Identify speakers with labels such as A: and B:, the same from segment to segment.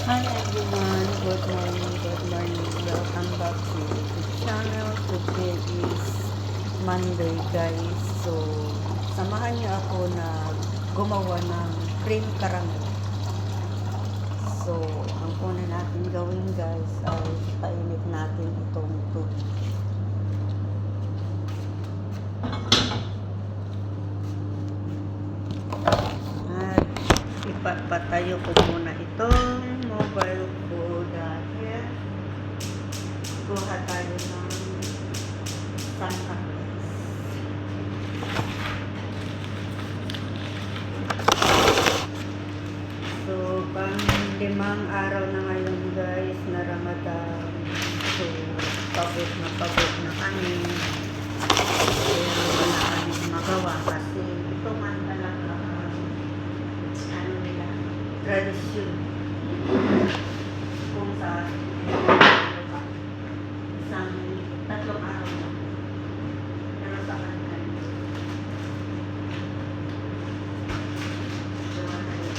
A: Hi everyone, good morning, good morning. Welcome back to YouTube channel. Today is Monday guys. So, samahan niyo ako na gumawa ng cream caramel. So, ang una natin gawin guys ay painit natin itong tubig. At ipapatayo ko muna itong mobile ko dahil kuha tayo ng sunrise. So, pang 5 araw na ngayon guys na Ramadan. So, pagod na kami. Pero wala kami magawa kasi ito man talaga ano nila, tradisyon. Kung sa isang 3 araw na. Pero sa kanila, gawa na yun.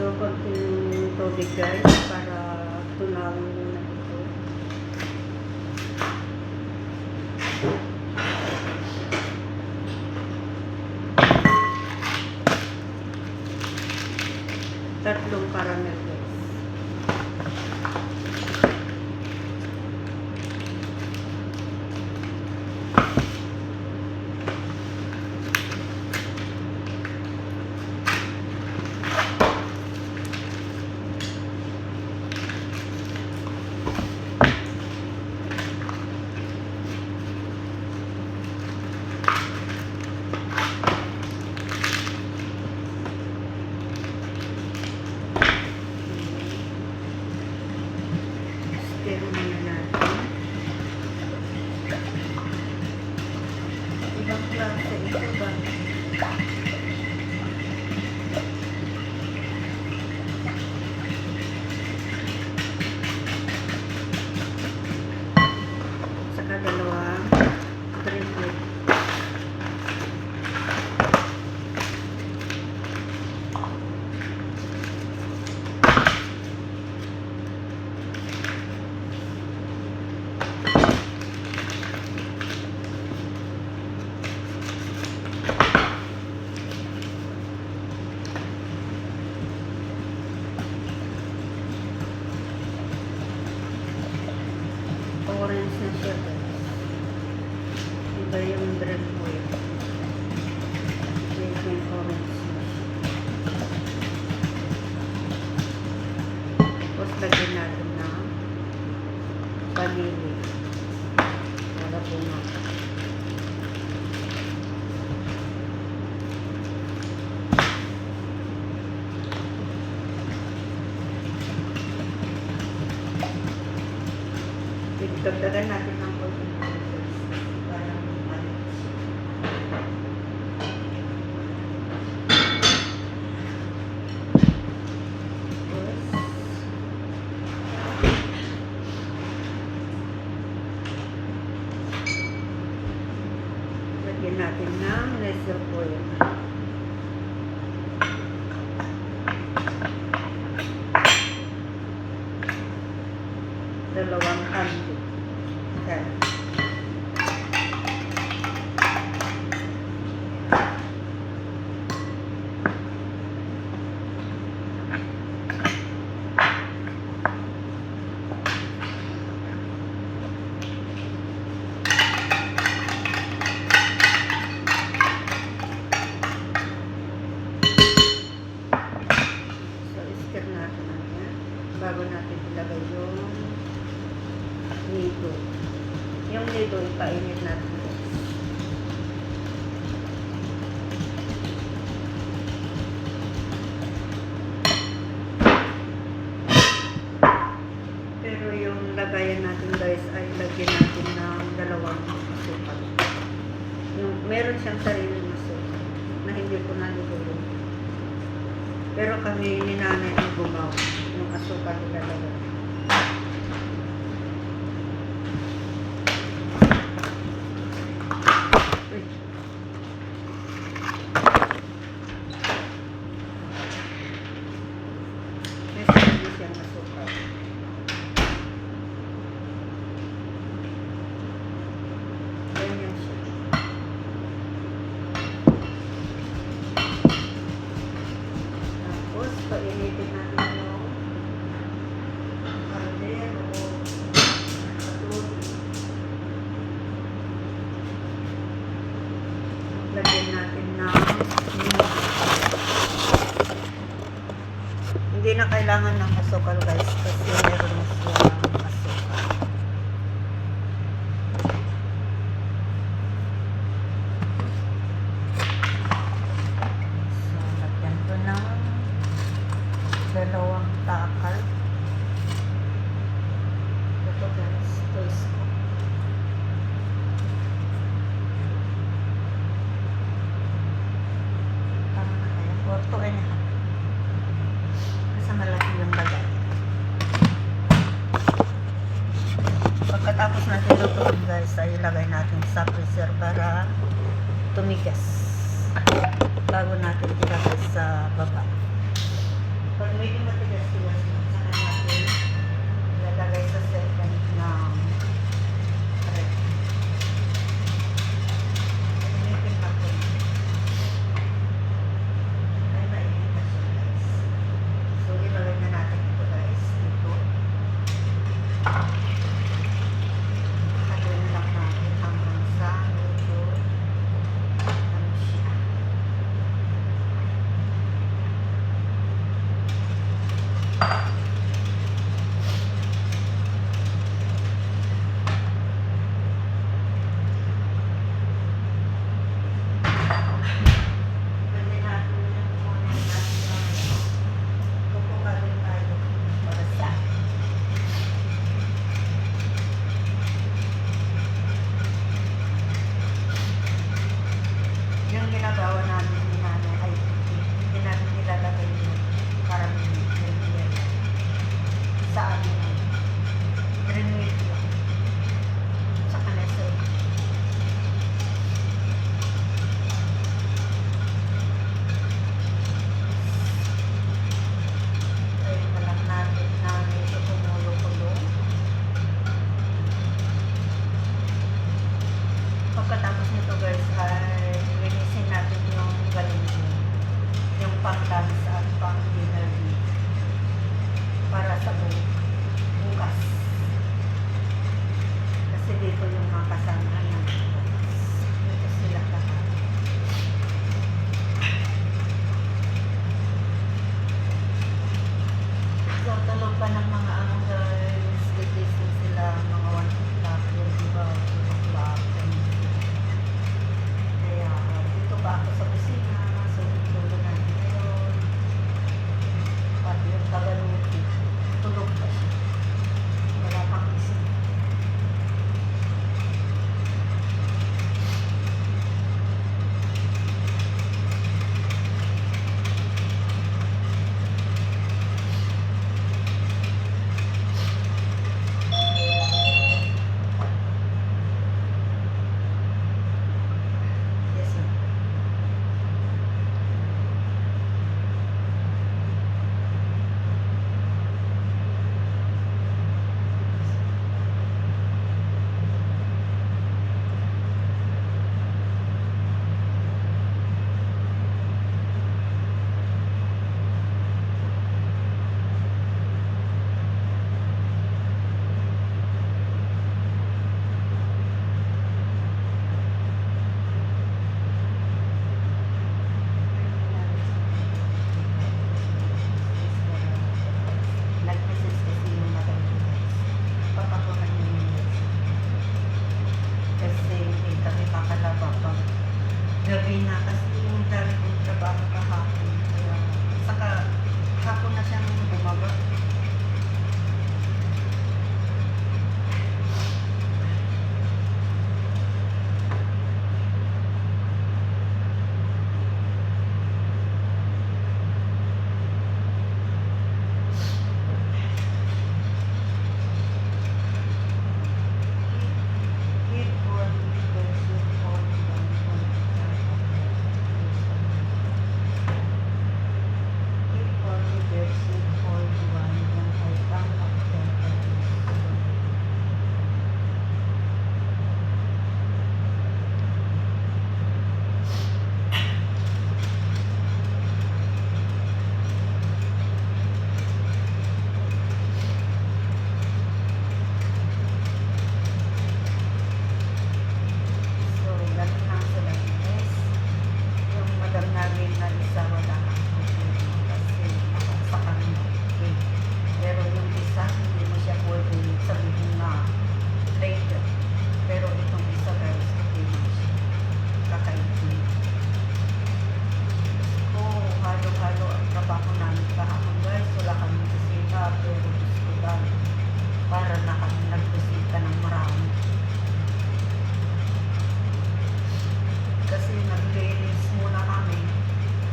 A: So, konting tubig guys para tunawin muna ito. Tatlong caramel guys. Stir muna natin. Ibang klase ito ba? Saka dalawang triplet. Orange na siya guys. Iba yung bread ko eh. Ito yung orange na siya. Tapos lagyan natin ng vanilla. Para bumaka. Dagdagan natin ng konting para malit. natin ng laser oil. Dalawang kanto. Okay. Stir natin yan bago natin ilagay yung nido. Yung nido, ipainit natin. Pero yung lagayan natin guys ay lagyan natin ng dalawang asukal. Meron siyang sariling asukal na hindi ko naluluto. Pero kami ni nanay ang gumawa yung asukal ilalagay. May sarili siyang asukal. Ganyan siya. Tapos, painitin natin yung kaldero o tubig. Lagyan natin ng hindi na kailangan ng asukal guys kasi meron na siyang asukal. So, lagyan ko ng dalawang takal. Ito guys, toast ko. Tama na kaya. 4 2.5. Kasi malaki yung bagay. Pagkatapos natin lutuin guys, ay ilagay natin sa freezer para tumigas. Bago natin ilagay sa baba. Pag medyo matigas-tigas na, saka natin ilalagay sa second ng rep. Initin natin. Ay, mainit na siya guys. So, ilagay na natin ito guys. Dito. Haluin lang natin hanggang sa medyo ano siya.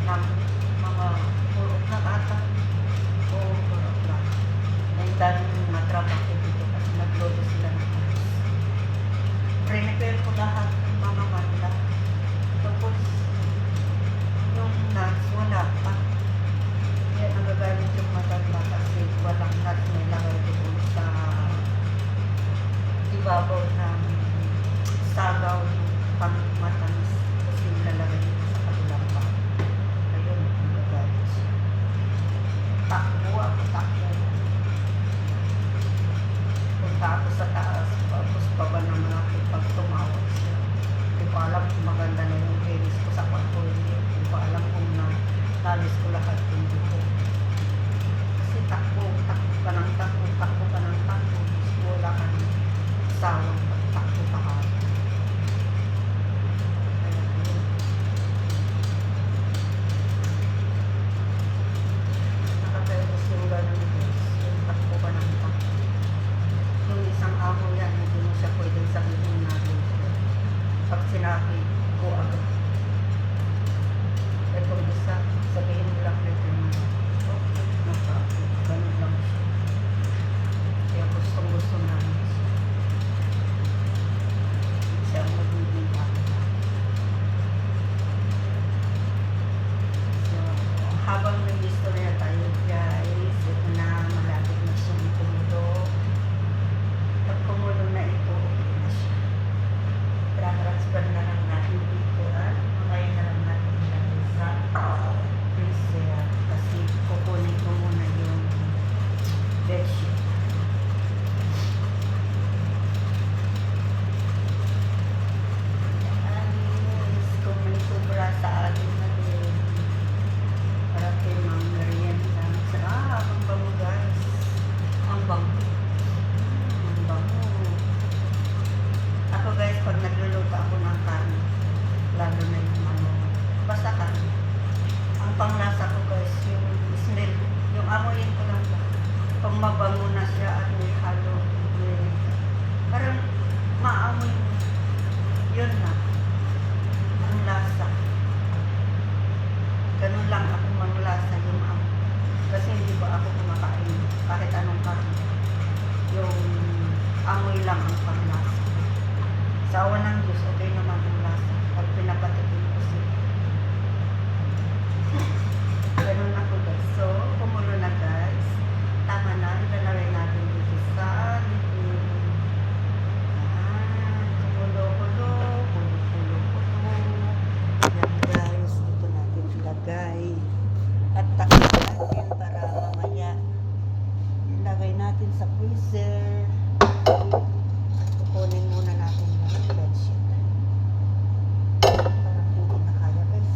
A: ng mga 4 o'clock ata. Oo, 4 o'clock. May daming natrabaho dito kasi naglodo sila ng rice. Prepare ko lahat ng mga manda. Tapos, yung nuts, wala pa. Kaya nagagalit yung matanda kasi walang nuts na ilagay doon sa ibabaw ng sagaw yung pangmatamis kasi nilalagay dito sa kabilang pa. Ayun, nagagalit siya. Takbo ako, takbo. Punta ako sa taas, tapos baba naman ako pag tumawag siya. Hindi ko alam kung maganda na yung iris ko sa kwarto. Hindi ko alam kung nalis ko lahat yung dito. Kasi takbo ka ng takbo, takbo ka ng takbo. Wala ka ng sawang pagtakbo ka ka. Nakatayos yung gano'n guys. Yung takbo ka ng takbo. Yung isang amo yan, hindi mo siya pwedeng sabihin na dito. Pag sinabi ko agad. Itong isa, sabihin mo lang dito mo. Okay, nakakot. Ganun lang siya. Kaya gusto namin siya. Siya ang magiging ako. So, habang may istorya tayo guys, ito na, malapit na siyang kumulo. Pag kumulo na ito, okay na siya. Transfer na lang natin dito at ngayon na lang natin siya sa freezer kasi kukunin ko muna yung bedsheet. Anis, kung may sobra sa atin na din para kay Ma'am Merienda. Ang bango guys. Ang bango. Ang bango. Ako guys, pag nagluluto ako ng karne, lalo na yung basta karne. Ang panglasa ko guys, yung smell, yung amoyin ko lang ba. Pag mabango na siya at may halo, parang maamoy mo. Yun na. Ang lasa. Ganun lang ako manglasa yung amoy. Kasi hindi ba ako kumakain kahit anong karne. Yung amoy lang ang panglasa. Sa awan ng Diyos, okay naman ang lasa. Pag pinapatikin ko siya. Ganun ako guys. So, kumulo na guys. Tama na. Ilalawin natin dito sa liquid. Kumulo. Yan guys. Dito natin ilagay. At takip natin para mamaya ilagay natin sa freezer. Kukunin muna natin yung bedsheet. Parang hindi na kaya guys.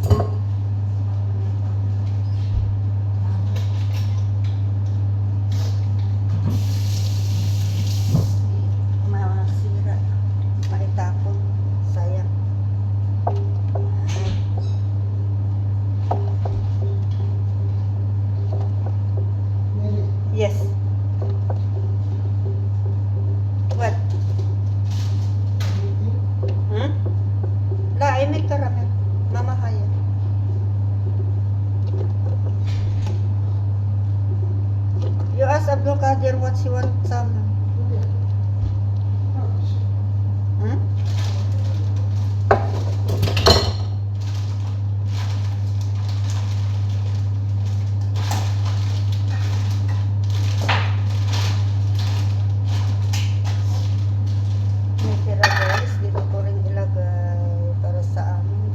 A: Masira. Maitapon. Sayang. Yes. What? La, ay may karamel. Mamahaya. You ask Abdul Kadir what she wants some. May tira guys, dito ko rin ilagay para sa amin.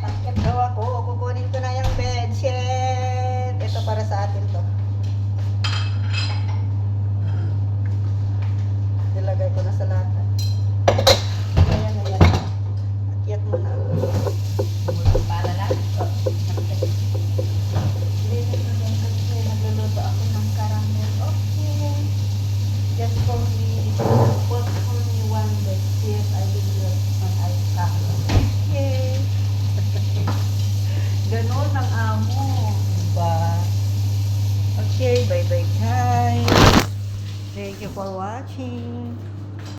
A: Takip daw ako, kukunin ko na yung bedsheet. Ito para sa atin to. Ilagay ko na sa lata. Ayan. Akyat mo na. Para lang. Nagluluto ako ng caramel. Okay. Just for me, put only one bedsheet. I will use when I come. Okay. Ganon ang amo. Diba? Okay, bye-bye guys. Thank you for watching.